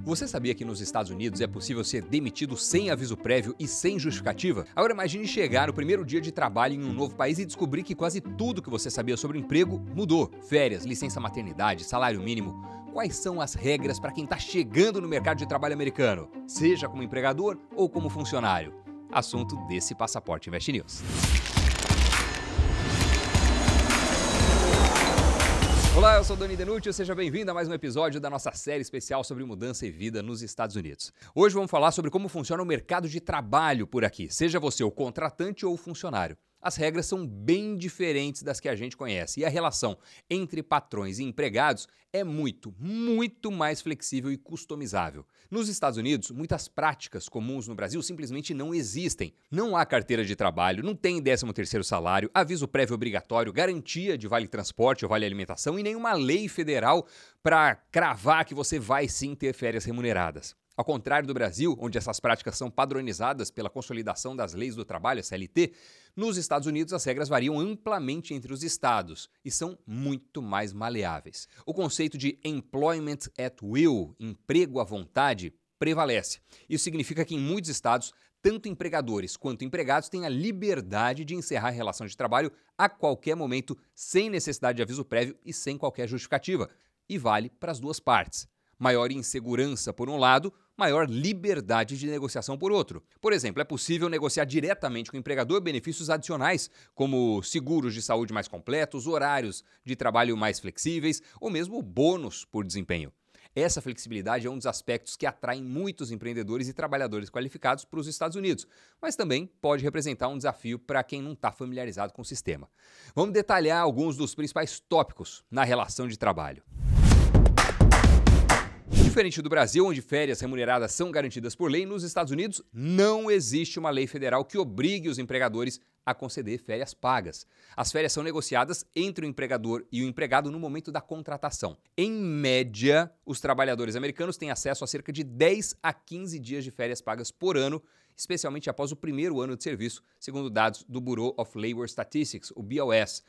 Você sabia que nos Estados Unidos é possível ser demitido sem aviso prévio e sem justificativa? Agora imagine chegar no primeiro dia de trabalho em um novo país e descobrir que quase tudo que você sabia sobre o emprego mudou. Férias, licença maternidade, salário mínimo. Quais são as regras para quem está chegando no mercado de trabalho americano, seja como empregador ou como funcionário? Assunto desse Passaporte Invest News. Olá, eu sou Doni Denútil, seja bem-vindo a mais um episódio da nossa série especial sobre mudança e vida nos Estados Unidos. Hoje vamos falar sobre como funciona o mercado de trabalho por aqui, seja você o contratante ou o funcionário. As regras são bem diferentes das que a gente conhece e a relação entre patrões e empregados é muito mais flexível e customizável. Nos Estados Unidos, muitas práticas comuns no Brasil simplesmente não existem. Não há carteira de trabalho, não tem 13º salário, aviso prévio obrigatório, garantia de vale transporte ou vale alimentação e nenhuma lei federal para cravar que você vai sim ter férias remuneradas. Ao contrário do Brasil, onde essas práticas são padronizadas pela consolidação das leis do trabalho, a CLT, nos Estados Unidos as regras variam amplamente entre os estados e são muito mais maleáveis. O conceito de employment at will, emprego à vontade, prevalece. Isso significa que em muitos estados, tanto empregadores quanto empregados têm a liberdade de encerrar a relação de trabalho a qualquer momento, sem necessidade de aviso prévio e sem qualquer justificativa. E vale para as duas partes. Maior insegurança por um lado, maior liberdade de negociação por outro. Por exemplo, é possível negociar diretamente com o empregador benefícios adicionais, como seguros de saúde mais completos, horários de trabalho mais flexíveis ou mesmo bônus por desempenho. Essa flexibilidade é um dos aspectos que atraem muitos empreendedores e trabalhadores qualificados para os Estados Unidos, mas também pode representar um desafio para quem não está familiarizado com o sistema. Vamos detalhar alguns dos principais tópicos na relação de trabalho. Diferente do Brasil, onde férias remuneradas são garantidas por lei, nos Estados Unidos não existe uma lei federal que obrigue os empregadores a conceder férias pagas. As férias são negociadas entre o empregador e o empregado no momento da contratação. Em média, os trabalhadores americanos têm acesso a cerca de 10 a 15 dias de férias pagas por ano, especialmente após o primeiro ano de serviço, segundo dados do Bureau of Labor Statistics, o BLS.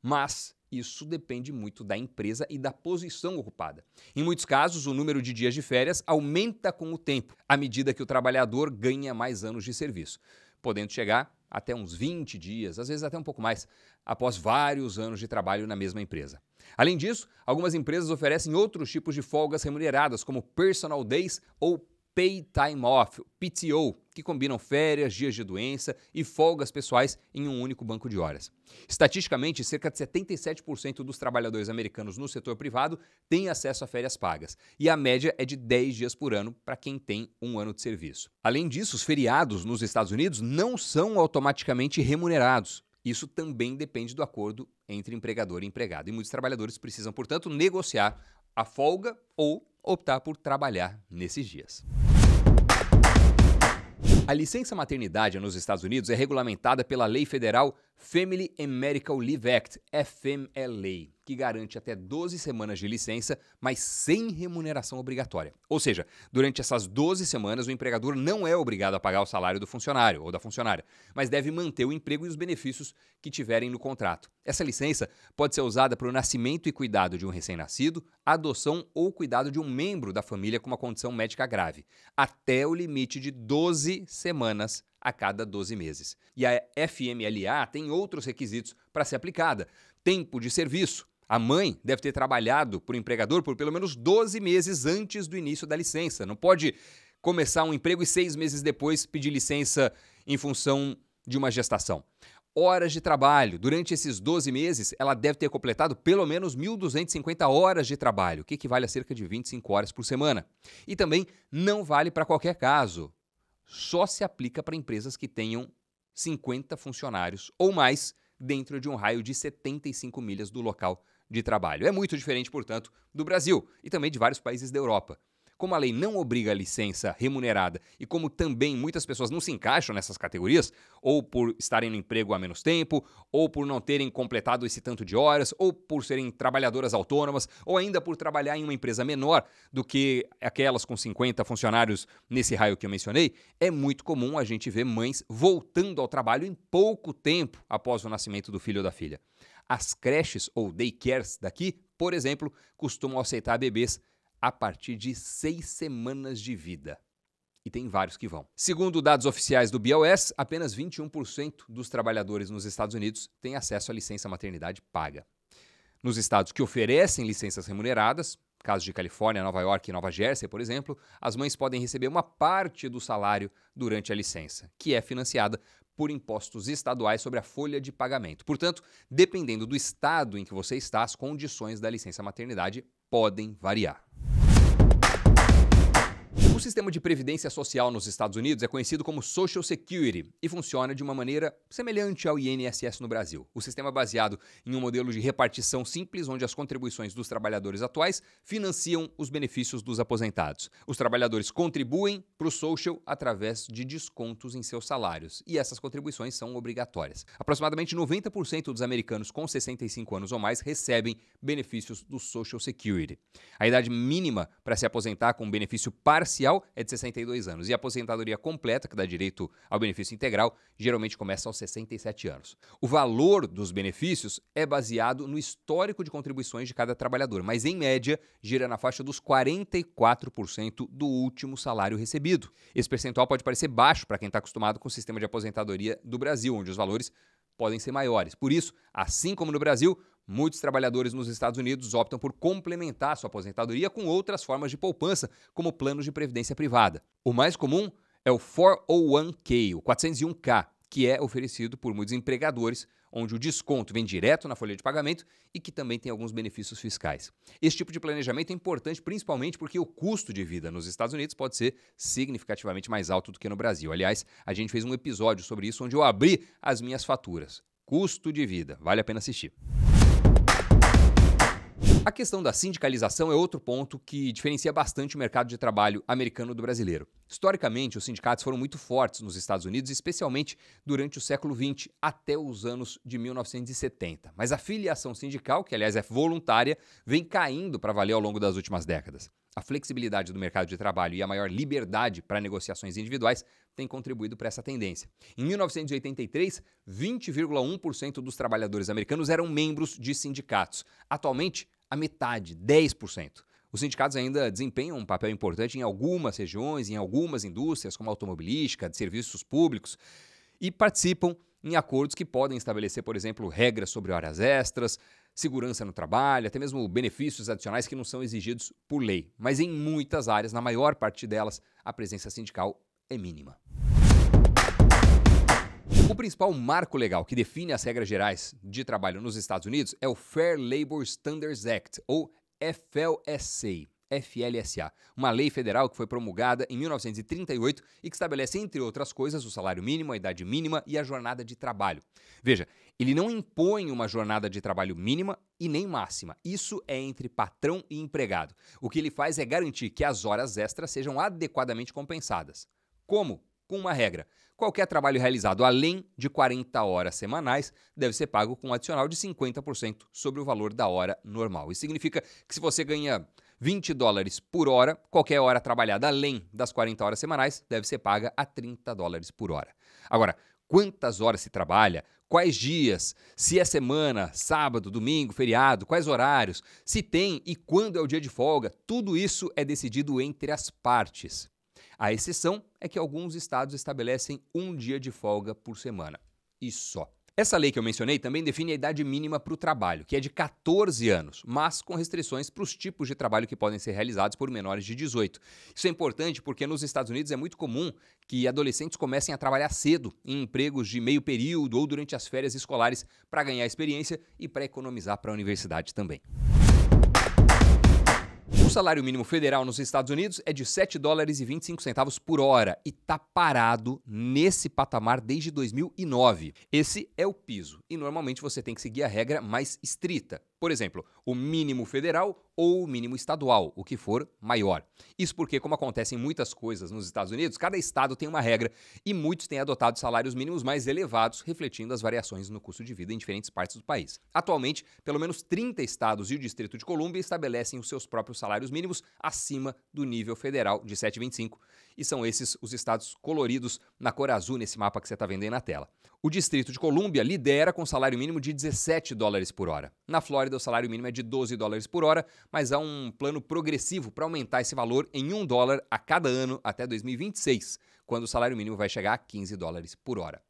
Mas isso depende muito da empresa e da posição ocupada. Em muitos casos, o número de dias de férias aumenta com o tempo, à medida que o trabalhador ganha mais anos de serviço, podendo chegar até uns 20 dias, às vezes até um pouco mais, após vários anos de trabalho na mesma empresa. Além disso, algumas empresas oferecem outros tipos de folgas remuneradas, como Personal Days ou Paid Time Off, PTO, que combinam férias, dias de doença e folgas pessoais em um único banco de horas. Estatisticamente, cerca de 77% dos trabalhadores americanos no setor privado têm acesso a férias pagas, e a média é de 10 dias por ano para quem tem um ano de serviço. Além disso, os feriados nos Estados Unidos não são automaticamente remunerados. Isso também depende do acordo entre empregador e empregado, e muitos trabalhadores precisam, portanto, negociar a folga ou optar por trabalhar nesses dias. A licença maternidade nos Estados Unidos é regulamentada pela Lei Federal Family and Medical Leave Act, FMLA, que garante até 12 semanas de licença, mas sem remuneração obrigatória. Ou seja, durante essas 12 semanas, o empregador não é obrigado a pagar o salário do funcionário ou da funcionária, mas deve manter o emprego e os benefícios que tiverem no contrato. Essa licença pode ser usada para o nascimento e cuidado de um recém-nascido, adoção ou cuidado de um membro da família com uma condição médica grave, até o limite de 12 semanas a cada 12 meses. E a FMLA tem outros requisitos para ser aplicada. Tempo de serviço. A mãe deve ter trabalhado por empregador por pelo menos 12 meses antes do início da licença. Não pode começar um emprego e 6 meses depois pedir licença em função de uma gestação. Horas de trabalho. Durante esses 12 meses, ela deve ter completado pelo menos 1.250 horas de trabalho, que equivale a cerca de 25 horas por semana. E também não vale para qualquer caso. Só se aplica para empresas que tenham 50 funcionários ou mais dentro de um raio de 75 milhas do local de trabalho. É muito diferente, portanto, do Brasil e também de vários países da Europa. Como a lei não obriga a licença remunerada e como também muitas pessoas não se encaixam nessas categorias, ou por estarem no emprego há menos tempo, ou por não terem completado esse tanto de horas, ou por serem trabalhadoras autônomas, ou ainda por trabalhar em uma empresa menor do que aquelas com 50 funcionários nesse raio que eu mencionei, é muito comum a gente ver mães voltando ao trabalho em pouco tempo após o nascimento do filho ou da filha. As creches ou daycares daqui, por exemplo, costumam aceitar bebês a partir de 6 semanas de vida. E tem vários que vão. Segundo dados oficiais do BLS, apenas 21% dos trabalhadores nos Estados Unidos têm acesso à licença maternidade paga. Nos estados que oferecem licenças remuneradas, casos de Califórnia, Nova York e Nova Jersey, por exemplo, as mães podem receber uma parte do salário durante a licença, que é financiada por impostos estaduais sobre a folha de pagamento. Portanto, dependendo do estado em que você está, as condições da licença maternidade podem variar. O sistema de previdência social nos Estados Unidos é conhecido como Social Security e funciona de uma maneira semelhante ao INSS no Brasil. O sistema é baseado em um modelo de repartição simples, onde as contribuições dos trabalhadores atuais financiam os benefícios dos aposentados. Os trabalhadores contribuem para o Social através de descontos em seus salários, e essas contribuições são obrigatórias. Aproximadamente 90% dos americanos com 65 anos ou mais recebem benefícios do Social Security. A idade mínima para se aposentar com benefício parcial é de 62 anos e a aposentadoria completa, que dá direito ao benefício integral, geralmente começa aos 67 anos. O valor dos benefícios é baseado no histórico de contribuições de cada trabalhador, mas em média gira na faixa dos 44% do último salário recebido. Esse percentual pode parecer baixo para quem está acostumado com o sistema de aposentadoria do Brasil, onde os valores podem ser maiores. Por isso, assim como no Brasil, muitos trabalhadores nos Estados Unidos optam por complementar sua aposentadoria com outras formas de poupança, como planos de previdência privada. O mais comum é o 401k, o 401k, que é oferecido por muitos empregadores, onde o desconto vem direto na folha de pagamento e que também tem alguns benefícios fiscais. Esse tipo de planejamento é importante principalmente porque o custo de vida nos Estados Unidos pode ser significativamente mais alto do que no Brasil. Aliás, a gente fez um episódio sobre isso onde eu abri as minhas faturas. Custo de vida, vale a pena assistir. A questão da sindicalização é outro ponto que diferencia bastante o mercado de trabalho americano do brasileiro. Historicamente, os sindicatos foram muito fortes nos Estados Unidos, especialmente durante o século XX até os anos de 1970. Mas a filiação sindical, que aliás é voluntária, vem caindo para valer ao longo das últimas décadas. A flexibilidade do mercado de trabalho e a maior liberdade para negociações individuais têm contribuído para essa tendência. Em 1983, 20,1% dos trabalhadores americanos eram membros de sindicatos. Atualmente, a metade, 10%. Os sindicatos ainda desempenham um papel importante em algumas regiões, em algumas indústrias, como a automobilística, de serviços públicos, e participam em acordos que podem estabelecer, por exemplo, regras sobre horas extras, segurança no trabalho, até mesmo benefícios adicionais que não são exigidos por lei. Mas em muitas áreas, na maior parte delas, a presença sindical é mínima. O principal marco legal que define as regras gerais de trabalho nos Estados Unidos é o Fair Labor Standards Act, ou FLSA, uma lei federal que foi promulgada em 1938 e que estabelece, entre outras coisas, o salário mínimo, a idade mínima e a jornada de trabalho. Veja, ele não impõe uma jornada de trabalho mínima e nem máxima. Isso é entre patrão e empregado. O que ele faz é garantir que as horas extras sejam adequadamente compensadas. Como? Com uma regra. Qualquer trabalho realizado além de 40 horas semanais deve ser pago com um adicional de 50% sobre o valor da hora normal. Isso significa que se você ganha $20 por hora, qualquer hora trabalhada além das 40 horas semanais deve ser paga a $30 por hora. Agora, quantas horas se trabalha, quais dias, se é semana, sábado, domingo, feriado, quais horários, se tem e quando é o dia de folga, tudo isso é decidido entre as partes. A exceção é que alguns estados estabelecem um dia de folga por semana. E só. Essa lei que eu mencionei também define a idade mínima para o trabalho, que é de 14 anos, mas com restrições para os tipos de trabalho que podem ser realizados por menores de 18. Isso é importante porque nos Estados Unidos é muito comum que adolescentes comecem a trabalhar cedo em empregos de meio período ou durante as férias escolares para ganhar experiência e para economizar para a universidade também. O salário mínimo federal nos Estados Unidos é de $7,25 por hora e está parado nesse patamar desde 2009. Esse é o piso e normalmente você tem que seguir a regra mais estrita. Por exemplo, o mínimo federal ou o mínimo estadual, o que for maior. Isso porque, como acontece em muitas coisas nos Estados Unidos, cada estado tem uma regra e muitos têm adotado salários mínimos mais elevados, refletindo as variações no custo de vida em diferentes partes do país. Atualmente, pelo menos 30 estados e o Distrito de Colômbia estabelecem os seus próprios salários mínimos acima do nível federal de 7,25. E são esses os estados coloridos na cor azul nesse mapa que você está vendo aí na tela. O Distrito de Colômbia lidera com salário mínimo de 17 dólares por hora. Na Flórida, o salário mínimo é de 12 dólares por hora, mas há um plano progressivo para aumentar esse valor em $1 a cada ano até 2026, quando o salário mínimo vai chegar a 15 dólares por hora.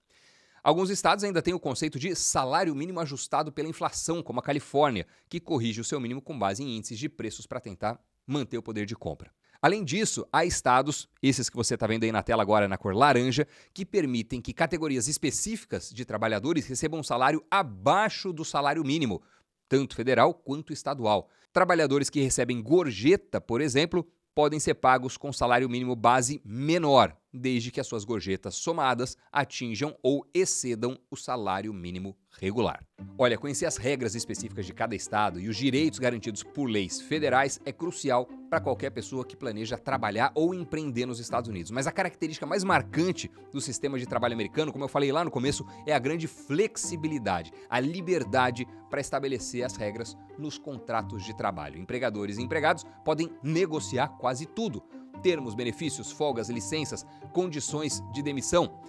Alguns estados ainda têm o conceito de salário mínimo ajustado pela inflação, como a Califórnia, que corrige o seu mínimo com base em índices de preços para tentar manter o poder de compra. Além disso, há estados, esses que você está vendo aí na tela agora na cor laranja, que permitem que categorias específicas de trabalhadores recebam um salário abaixo do salário mínimo, tanto federal quanto estadual. Trabalhadores que recebem gorjeta, por exemplo, podem ser pagos com salário mínimo base menor, desde que as suas gorjetas somadas atinjam ou excedam o salário mínimo regular. Olha, conhecer as regras específicas de cada estado e os direitos garantidos por leis federais é crucial para qualquer pessoa que planeja trabalhar ou empreender nos Estados Unidos. Mas a característica mais marcante do sistema de trabalho americano, como eu falei lá no começo, é a grande flexibilidade, a liberdade para estabelecer as regras nos contratos de trabalho. Empregadores e empregados podem negociar quase tudo: termos, benefícios, folgas, licenças, condições de demissão.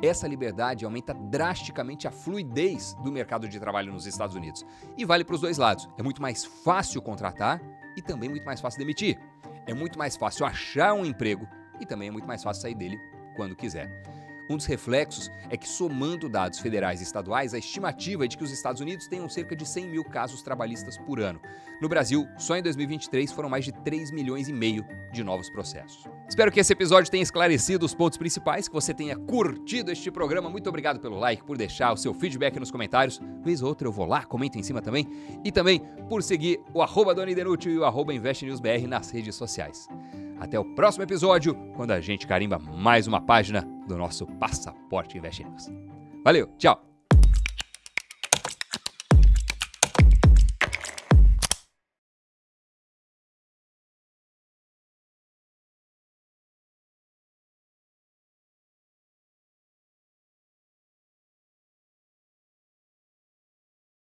Essa liberdade aumenta drasticamente a fluidez do mercado de trabalho nos Estados Unidos. E vale para os dois lados. É muito mais fácil contratar e também muito mais fácil demitir. É muito mais fácil achar um emprego e também é muito mais fácil sair dele quando quiser. Um dos reflexos é que, somando dados federais e estaduais, a estimativa é de que os Estados Unidos tenham cerca de 100 mil casos trabalhistas por ano. No Brasil, só em 2023 foram mais de 3,5 milhões de novos processos. Espero que esse episódio tenha esclarecido os pontos principais, que você tenha curtido este programa. Muito obrigado pelo like, por deixar o seu feedback nos comentários. Vez ou outra eu vou lá, comento em cima também. E também por seguir o @DoniDenútil e o @InvestNewsBR nas redes sociais. Até o próximo episódio, quando a gente carimba mais uma página do nosso Passaporte Invest News. Valeu, tchau!